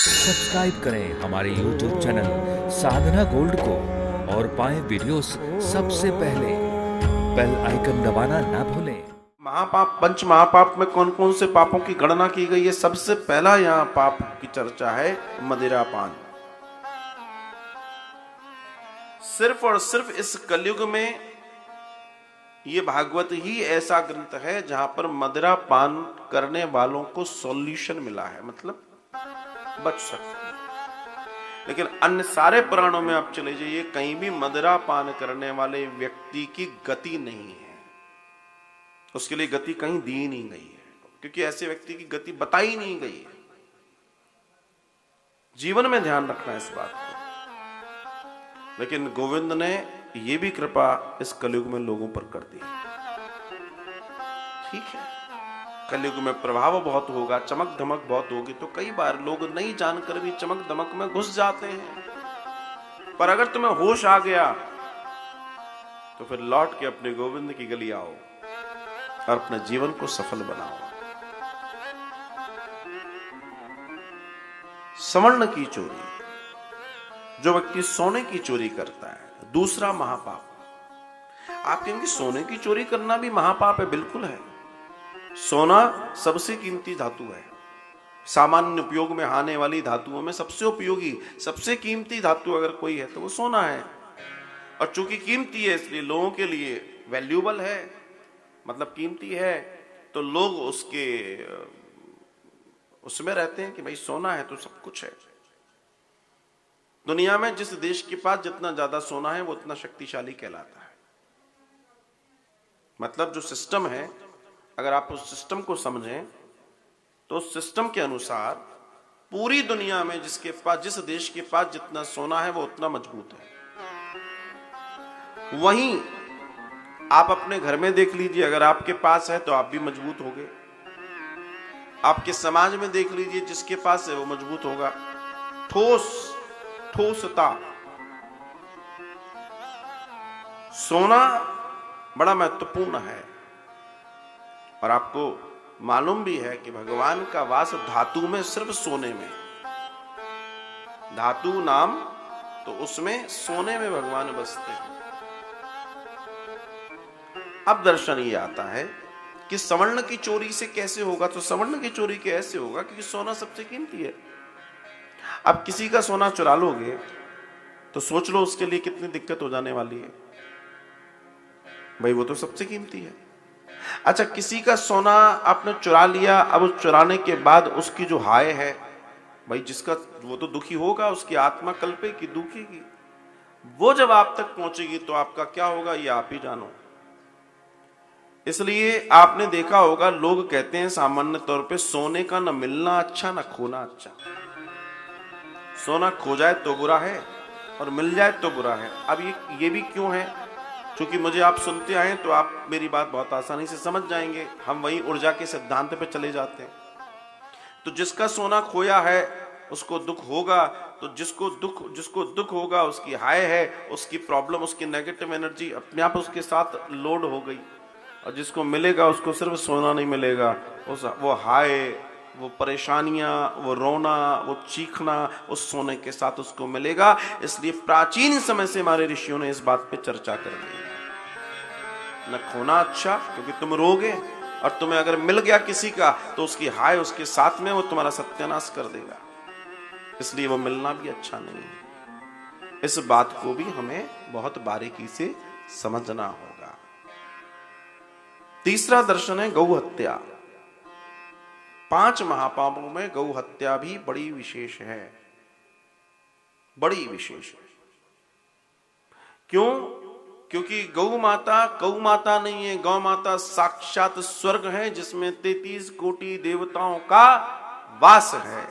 Subscribe करें हमारे YouTube channel साधना gold को और पाएं वीडियोस सबसे पहले। बेल आइकन दबाना ना भूलें। महापाप, पंच महापाप में कौन कौन से पापों की गणना की गई है? सबसे पहला यहाँ पाप की चर्चा है मदिरापान। सिर्फ और सिर्फ इस कलयुग में ये भागवत ही ऐसा ग्रंथ है जहां पर मदिरापान करने वालों को सॉल्यूशन मिला है, मतलब बच सकते हैं। लेकिन अन्य सारे पुराणों में आप चले जाइए, कहीं भी मदिरापान करने वाले व्यक्ति की गति नहीं है, उसके लिए गति कहीं दी नहीं गई है, क्योंकि ऐसे व्यक्ति की गति बताई नहीं गई है। जीवन में ध्यान रखना है इस बात को। लेकिन गोविंद ने ये भी कृपा इस कलयुग में लोगों पर कर दी। ठीक है, कलयुग में प्रभाव बहुत होगा, चमक धमक बहुत होगी, तो कई बार लोग नहीं जानकर भी चमक धमक में घुस जाते हैं। पर अगर तुम्हें होश आ गया तो फिर लौट के अपने गोविंद की गली आओ और अपने जीवन को सफल बनाओ। स्वर्ण की चोरी, जो व्यक्ति सोने की चोरी करता है, दूसरा महापाप। आप कहेंगे सोने की चोरी करना भी महापाप है? बिल्कुल है। सोना सबसे कीमती धातु है, सामान्य उपयोग में आने वाली धातुओं में सबसे उपयोगी, सबसे कीमती धातु अगर कोई है तो वो सोना है। और चूंकि कीमती है इसलिए लोगों के लिए वैल्यूएबल है, मतलब कीमती है, तो लोग उसमें रहते हैं कि भाई सोना है तो सब कुछ है। दुनिया में जिस देश के पास जितना ज्यादा सोना है वो उतना शक्तिशाली कहलाता है। मतलब जो सिस्टम है, अगर आप उस सिस्टम को समझें तो उस सिस्टम के अनुसार पूरी दुनिया में जिस देश के पास जितना सोना है वो उतना मजबूत है। वहीं आप अपने घर में देख लीजिए, अगर आपके पास है तो आप भी मजबूत होगे। आपके समाज में देख लीजिए, जिसके पास है वो मजबूत होगा। ठोसता, सोना बड़ा महत्वपूर्ण है। और आपको मालूम भी है कि भगवान का वास धातु में, सिर्फ सोने में। धातु नाम तो उसमें सोने में भगवान बसते हैं। अब दर्शन ये आता है कि स्वर्ण की चोरी से कैसे होगा? तो स्वर्ण की चोरी कैसे होगा? क्योंकि सोना सबसे कीमती है। अब किसी का सोना चुरा लोगे तो सोच लो उसके लिए कितनी दिक्कत हो जाने वाली है। भाई वो तो सबसे कीमती है। अच्छा, किसी का सोना आपने चुरा लिया, अब उस चुराने के बाद उसकी जो हाय है, भाई जिसका, वो तो दुखी होगा, उसकी आत्मा कल्पेगी, दुखेगी। वो जब आप तक पहुंचेगी तो आपका क्या होगा ये आप ही जानो। इसलिए आपने देखा होगा, लोग कहते हैं सामान्य तौर पे सोने का न मिलना अच्छा न खोना अच्छा। सोना खो जाए तो बुरा है और मिल जाए तो बुरा है। अब ये भी क्यों है? क्योंकि मुझे आप सुनते आए तो आप मेरी बात बहुत आसानी से समझ जाएंगे। हम वही ऊर्जा के सिद्धांत पे चले जाते हैं। तो जिसका सोना खोया है उसको दुख होगा, तो जिसको दुख होगा उसकी हाय है, उसकी प्रॉब्लम, उसकी नेगेटिव एनर्जी अपने आप उसके साथ लोड हो गई। और जिसको मिलेगा उसको सिर्फ सोना नहीं मिलेगा, वो हाय, वो परेशानियां, वो रोना, वो चीखना उस सोने के साथ उसको मिलेगा। इसलिए प्राचीन समय से हमारे ऋषियों ने इस बात पे चर्चा कर दी है, न खोना अच्छा, क्योंकि तुम रोगे, और तुम्हें अगर मिल गया किसी का तो उसकी हाय उसके साथ में वो तुम्हारा सत्यानाश कर देगा। इसलिए वो मिलना भी अच्छा नहीं है। इस बात को भी हमें बहुत बारीकी से समझना होगा। तीसरा दर्शन है गौ हत्या। 5 महापापों में गौ हत्या भी बड़ी विशेष है, बड़ी विशेष है। क्यों? क्योंकि गौ माता नहीं है, गौ माता साक्षात स्वर्ग है, जिसमें 33 कोटि देवताओं का वास है।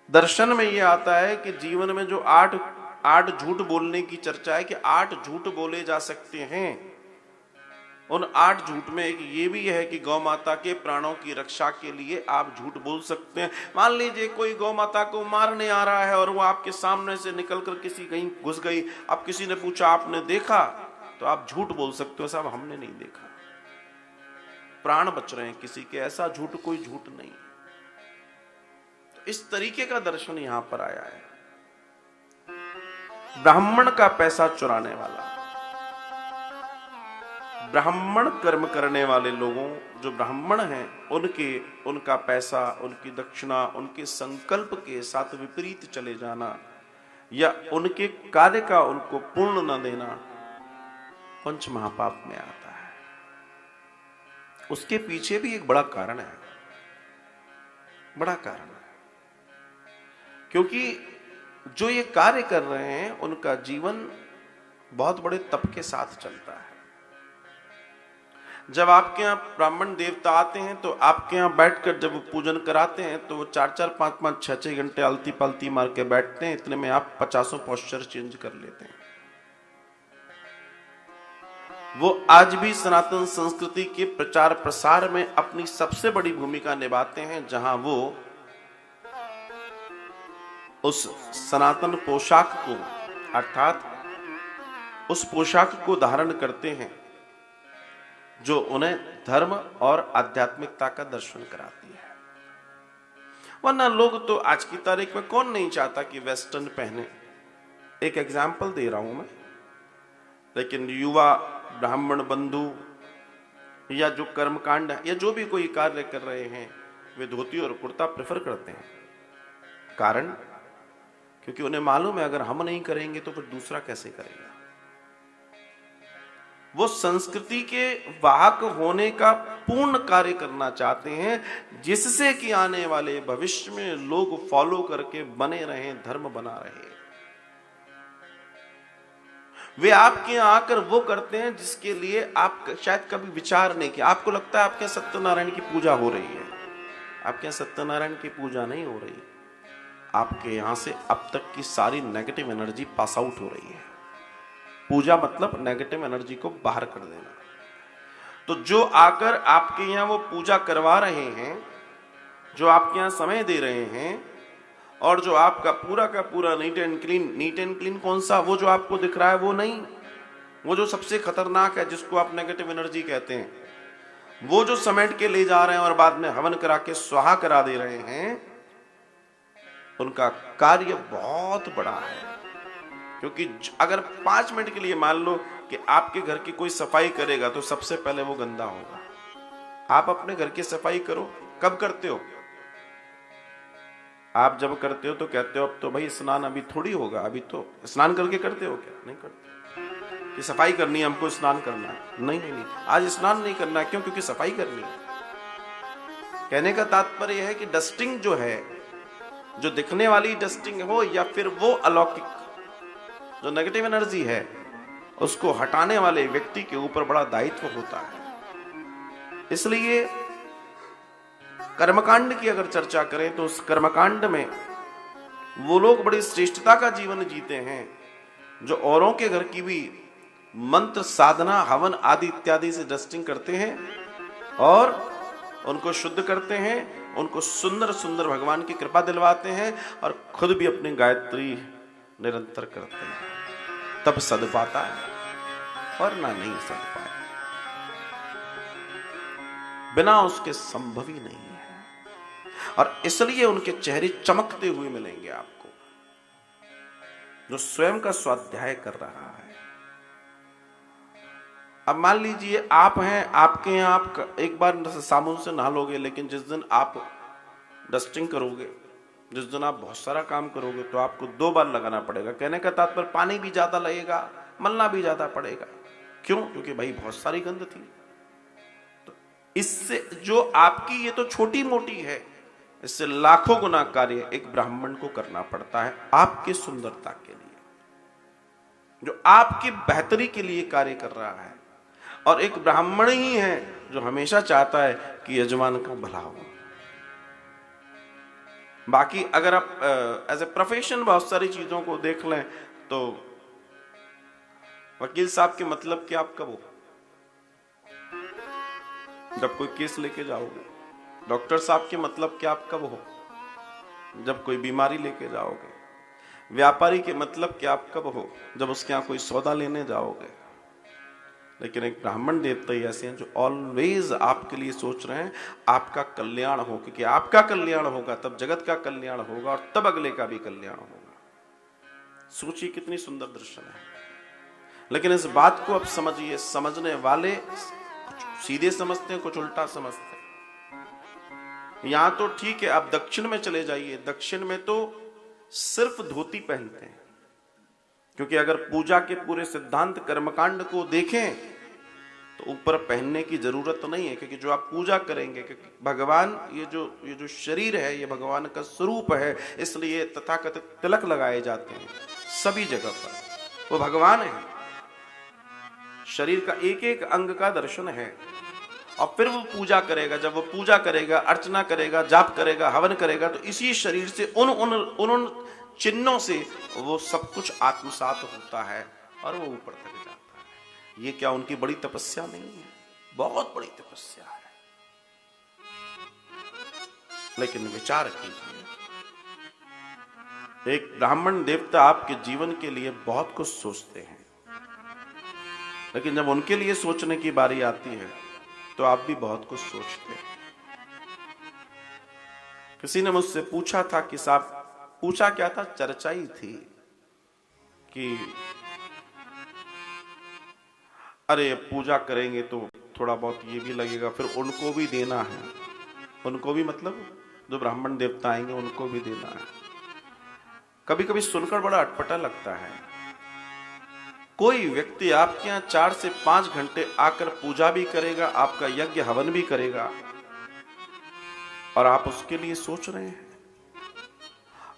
दर्शन में यह आता है कि जीवन में जो 8 झूठ बोलने की चर्चा है कि 8 झूठ बोले जा सकते हैं। उन 8 झूठ में एक ये भी है कि गौ माता के प्राणों की रक्षा के लिए आप झूठ बोल सकते हैं। मान लीजिए कोई गौ माता को मारने आ रहा है और वो आपके सामने से निकलकर किसी कहीं घुस गई। अब किसी ने पूछा आपने देखा, तो आप झूठ बोल सकते हो, साहब हमने नहीं देखा। प्राण बच रहे हैं किसी के, ऐसा झूठ कोई झूठ नहीं। तो इस तरीके का दर्शन यहां पर आया है। ब्राह्मण का पैसा चुराने वाला, ब्राह्मण कर्म करने वाले लोगों, जो ब्राह्मण हैं, उनका पैसा, उनकी दक्षिणा, उनके संकल्प के साथ विपरीत चले जाना या उनके कार्य का उनको पूर्ण न देना पंच महापाप में आता है। उसके पीछे भी एक बड़ा कारण है, बड़ा कारण है, क्योंकि जो ये कार्य कर रहे हैं उनका जीवन बहुत बड़े तप के साथ चलता है। जब आपके यहाँ ब्राह्मण देवता आते हैं तो आपके यहाँ बैठकर जब वो पूजन कराते हैं तो वो 4-4, 5-5, 6-6 घंटे आलती पालती मार के बैठते हैं। इतने में आप 50 पोस्चर चेंज कर लेते हैं। वो आज भी सनातन संस्कृति के प्रचार प्रसार में अपनी सबसे बड़ी भूमिका निभाते हैं, जहां वो उस सनातन पोशाक को, अर्थात उस पोशाक को धारण करते हैं जो उन्हें धर्म और आध्यात्मिकता का दर्शन कराती है। वरना लोग तो आज की तारीख में कौन नहीं चाहता कि वेस्टर्न पहने। एक एग्जाम्पल दे रहा हूं मैं, लेकिन युवा ब्राह्मण बंधु या जो कर्मकांड है या जो भी कोई कार्य कर रहे हैं, वे धोती और कुर्ता प्रेफर करते हैं। कारण, क्योंकि उन्हें मालूम है अगर हम नहीं करेंगे तो फिर दूसरा कैसे करेगा। वो संस्कृति के वाहक होने का पूर्ण कार्य करना चाहते हैं, जिससे कि आने वाले भविष्य में लोग फॉलो करके बने रहें, धर्म बना रहे। वे आपके यहाँ आकर वो करते हैं जिसके लिए आप शायद कभी विचार नहीं किया। आपको लगता है आपके सत्यनारायण की पूजा हो रही है, आपके यहाँ सत्यनारायण की पूजा नहीं हो रही। आपके यहां से अब तक की सारी नेगेटिव एनर्जी पास आउट हो रही है। पूजा मतलब नेगेटिव एनर्जी को बाहर कर देना। तो जो आकर आपके यहां वो पूजा करवा रहे हैं, जो आपके यहां समय दे रहे हैं, और जो आपका पूरा का पूरा नीट एंड क्लीन कौन सा, वो जो आपको दिख रहा है वो नहीं, वो जो सबसे खतरनाक है जिसको आप नेगेटिव एनर्जी कहते हैं, वो जो समेट के ले जा रहे हैं और बाद में हवन करा के स्वाहा करा दे रहे हैं, उनका कार्य बहुत बड़ा है। क्योंकि अगर 5 मिनट के लिए मान लो कि आपके घर की कोई सफाई करेगा तो सबसे पहले वो गंदा होगा। आप अपने घर की सफाई करो, कब करते हो? आप जब करते हो तो कहते हो अब तो भाई स्नान अभी थोड़ी होगा, अभी तो स्नान करके करते हो क्या? नहीं करते। कि सफाई करनी है, हमको स्नान करना है। नहीं, आज स्नान नहीं करना है। क्यों? क्योंकि सफाई करनी है। कहने का तात्पर्य है कि डस्टिंग जो है, जो दिखने वाली डस्टिंग हो या फिर वो अलौकिक जो नेगेटिव एनर्जी है, उसको हटाने वाले व्यक्ति के ऊपर बड़ा दायित्व होता है। इसलिए कर्मकांड की अगर चर्चा करें तो उस कर्मकांड में वो लोग बड़ी श्रेष्ठता का जीवन जीते हैं जो औरों के घर की भी मंत्र, साधना, हवन आदि इत्यादि से डस्टिंग करते हैं और उनको शुद्ध करते हैं, उनको सुंदर सुंदर भगवान की कृपा दिलवाते हैं और खुद भी अपनी गायत्री निरंतर करते हैं। तब सद पाता है, वरना नहीं सद पाए। बिना उसके संभव ही नहीं है। और इसलिए उनके चेहरे चमकते हुए मिलेंगे आपको, जो स्वयं का स्वाध्याय कर रहा है। अब मान लीजिए आप हैं, आपके यहाँ आप एक बार साबुन से नहा लोगे, लेकिन जिस दिन आप डस्टिंग करोगे, जिस दिन आप बहुत सारा काम करोगे, तो आपको 2 बार लगाना पड़ेगा। कहने का तात्पर्य पानी भी ज्यादा लगेगा, मलना भी ज्यादा पड़ेगा। क्यों? क्योंकि भाई बहुत सारी गंध थी। तो इससे जो आपकी ये तो छोटी मोटी है, इससे लाखों गुना कार्य एक ब्राह्मण को करना पड़ता है आपकी सुंदरता के लिए, जो आपकी बेहतरी के लिए कार्य कर रहा है। और एक ब्राह्मण ही है जो हमेशा चाहता है कि यजमान का भला हो। बाकी अगर आप एज ए प्रोफेशन बहुत सारी चीजों को देख लें तो वकील साहब के मतलब कि आप कब हो? जब कोई केस लेके जाओगे। डॉक्टर साहब के मतलब कि आप कब हो? जब कोई बीमारी लेके जाओगे। व्यापारी के मतलब कि आप कब हो? जब उसके यहाँ कोई सौदा लेने जाओगे। लेकिन एक ब्राह्मण देवता ही ऐसे हैं जो ऑलवेज आपके लिए सोच रहे हैं आपका कल्याण हो, क्योंकि आपका कल्याण होगा तब जगत का कल्याण होगा और तब अगले का भी कल्याण होगा। सोचिए कितनी सुंदर दर्शन है। लेकिन इस बात को अब समझिए, समझने वाले कुछ सीधे समझते हैं, कुछ उल्टा समझते हैं। यहां तो ठीक है, आप दक्षिण में चले जाइए, दक्षिण में तो सिर्फ धोती पहनते हैं, क्योंकि अगर पूजा के पूरे सिद्धांत कर्मकांड को देखें तो ऊपर पहनने की जरूरत तो नहीं है, क्योंकि जो आप पूजा करेंगे, क्योंकि भगवान ये जो शरीर है ये भगवान का स्वरूप है, इसलिए तथाकथित तिलक लगाए जाते हैं सभी जगह पर, वो भगवान है। शरीर का एक एक अंग का दर्शन है। और फिर वो पूजा करेगा, जब वो पूजा करेगा, अर्चना करेगा, जाप करेगा, हवन करेगा, तो इसी शरीर से उन चिन्हों से वो सब कुछ आत्मसात होता है और वो ऊपर तक जाता है। ये क्या उनकी बड़ी तपस्या नहीं है? बहुत बड़ी तपस्या है। लेकिन विचार कीजिए, एक ब्राह्मण देवता आपके जीवन के लिए बहुत कुछ सोचते हैं, लेकिन जब उनके लिए सोचने की बारी आती है तो आप भी बहुत कुछ सोचते हैं। किसी ने मुझसे पूछा था कि साहब, पूछा क्या था, चर्चा ही थी कि अरे पूजा करेंगे तो थोड़ा बहुत ये भी लगेगा, फिर उनको भी देना है, उनको भी मतलब जो ब्राह्मण देवता आएंगे उनको भी देना है। कभी कभी सुनकर बड़ा अटपटा लगता है। कोई व्यक्ति आपके यहाँ 4 से 5 घंटे आकर पूजा भी करेगा, आपका यज्ञ हवन भी करेगा, और आप उसके लिए सोच रहे हैं।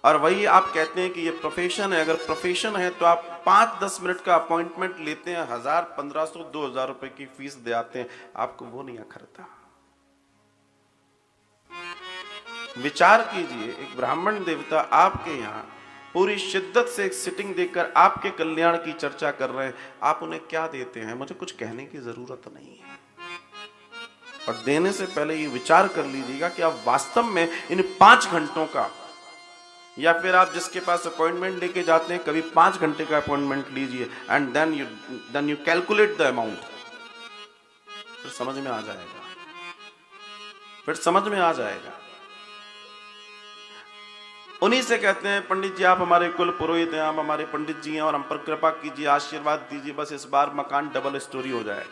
और वही आप कहते हैं कि ये प्रोफेशन है। अगर प्रोफेशन है तो आप 5-10 मिनट का अपॉइंटमेंट लेते हैं, 1000, 1500, 2000 रुपए की फीस दे आते हैं, आपको वो नहीं अखरता। विचार कीजिए, एक ब्राह्मण देवता आपके यहाँ पूरी शिद्दत से एक सिटिंग देकर आपके कल्याण की चर्चा कर रहे हैं, आप उन्हें क्या देते हैं? मुझे कुछ कहने की जरूरत नहीं है। और देने से पहले ये विचार कर लीजिएगा कि आप वास्तव में इन 5 घंटों का, या फिर आप जिसके पास अपॉइंटमेंट लेके जाते हैं, कभी 5 घंटे का अपॉइंटमेंट लीजिए and then you calculate the amount, फिर समझ में आ जाएगा, फिर समझ में आ जाएगा। उन्हीं से कहते हैं, पंडित जी आप हमारे कुल पुरोहित हैं, आप हमारे पंडित जी हैं, और हम पर कृपा कीजिए, आशीर्वाद दीजिए, बस इस बार मकान डबल स्टोरी हो जाए।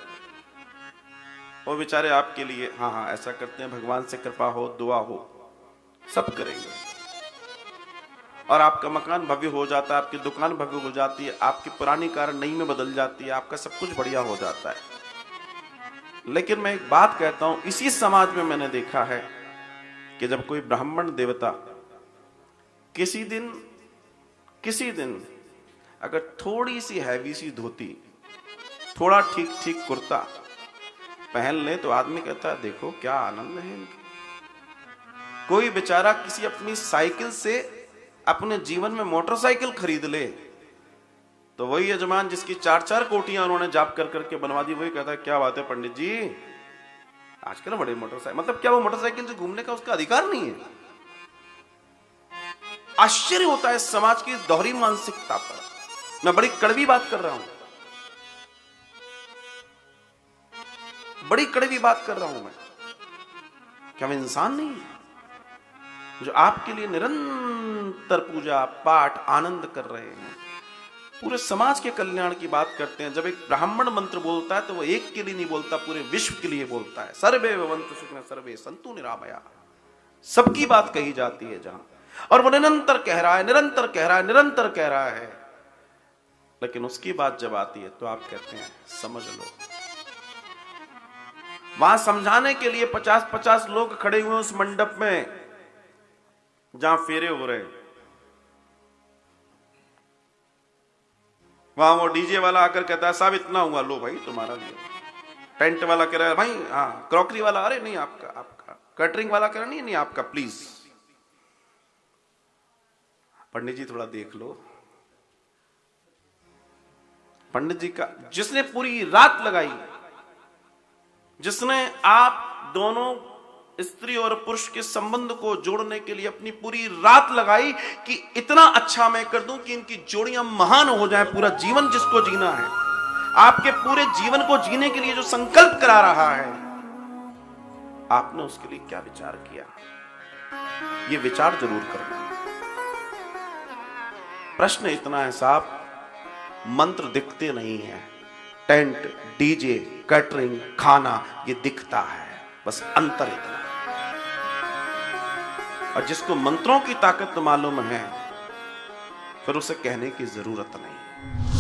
वो बेचारे आपके लिए हाँ हाँ ऐसा करते हैं, भगवान से कृपा हो, दुआ हो, सब करेंगे, और आपका मकान भव्य हो जाता है, आपकी दुकान भव्य हो जाती है, आपकी पुरानी कार नई में बदल जाती है, आपका सब कुछ बढ़िया हो जाता है। लेकिन मैं एक बात कहता हूं, इसी समाज में मैंने देखा है कि जब कोई ब्राह्मण देवता किसी दिन अगर थोड़ी सी हैवी सी धोती, थोड़ा ठीक ठीक कुर्ता पहन ले, तो आदमी कहता है देखो क्या आनंद है इनके। कोई बेचारा किसी अपनी साइकिल से अपने जीवन में मोटरसाइकिल खरीद ले, तो वही यजमान जिसकी 4-4 कोटियां उन्होंने जाप कर करके बनवा दी, वही कहता है क्या बात है पंडित जी, आजकल बड़े मोटरसाइकिल, मतलब क्या वो मोटरसाइकिल से घूमने का उसका अधिकार नहीं है? आश्चर्य होता है समाज की दोहरी मानसिकता पर। मैं बड़ी कड़वी बात कर रहा हूं, बड़ी कड़वी बात कर रहा हूं मैं। क्या हम इंसान नहीं है जो आपके लिए निरंतर पूजा पाठ आनंद कर रहे हैं, पूरे समाज के कल्याण की बात करते हैं? जब एक ब्राह्मण मंत्र बोलता है तो वो एक के लिए नहीं बोलता, पूरे विश्व के लिए बोलता है। सर्वे भवन्तु सुखिनः सर्वे सन्तु निरामया, सबकी बात कही जाती है जहां, और वो निरंतर कह रहा है, निरंतर कह रहा है, निरंतर कह रहा है। लेकिन उसकी बात जब आती है तो आप कहते हैं समझ लो। वहां समझाने के लिए 50-50 लोग खड़े हुए उस मंडप में जहां फेरे हो रहे, वहां वो डीजे वाला आकर कहता है साहब इतना हुआ, लो भाई तुम्हारा लिए। टेंट वाला कह रहा है भाई, हाँ। क्रॉकरी वाला, अरे नहीं आपका। कैटरिंग वाला कह रहा नहीं आपका, प्लीज। पंडित जी थोड़ा देख लो। पंडित जी का, जिसने पूरी रात लगाई, जिसने आप दोनों स्त्री और पुरुष के संबंध को जोड़ने के लिए अपनी पूरी रात लगाई कि इतना अच्छा मैं कर दूं कि इनकी जोड़ियां महान हो जाएं, पूरा जीवन जिसको जीना है, आपके पूरे जीवन को जीने के लिए जो संकल्प करा रहा है, आपने उसके लिए क्या विचार किया? ये विचार जरूर करना। प्रश्न इतना है साहब, मंत्र दिखते नहीं है, टेंट, डीजे, कैटरिंग, खाना ये दिखता है, बस अंतर इतना है। और जिसको मंत्रों की ताकत मालूम है, फिर उसे कहने की जरूरत नहीं।